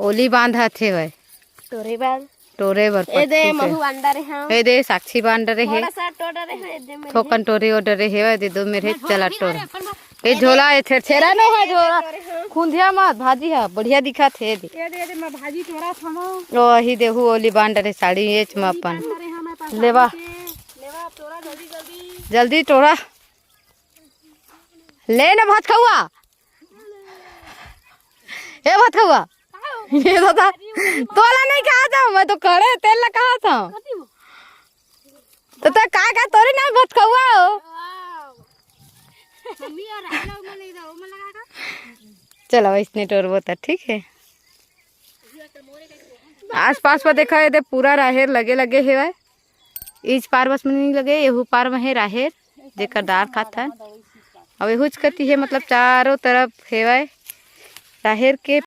ओली बांधा थे वह टोरे बांध टोरे बर ए दे महु अंडा रे हां ए दे साक्षी बांध रहे थोड़ा सा टोडा रे है दे मेरे थोकन टोरी ओडर रहे है दे दो मेरे चला टोर ए झोला ए छेरा न है झोला खुंधिया मत भाजी है बढ़िया दिखा थे दे दे मैं भाजी टोरा थमो ओ ही देहु ओली बांध रहे साड़ी एच में अपन लेवा लेवा टोरा जल्दी जल्दी जल्दी टोरा ले ना भात खावा ए भात खावा ये दादा तोला नहीं कहा था मैं तो करे तेल ला कहा था तो का तोरी ना भात खावा मम्मी और हेलो मन इधर ओ मन लगा का चलो इसने टोरबो तो ठीक है। आस पास पर देखा है पूरा राहेर लगे लगे है इस पार बस में नहीं लगे यहू पार में है राहेर जेकर दार खाता अब यहूच करती है मतलब चारों तरफ है राहेर के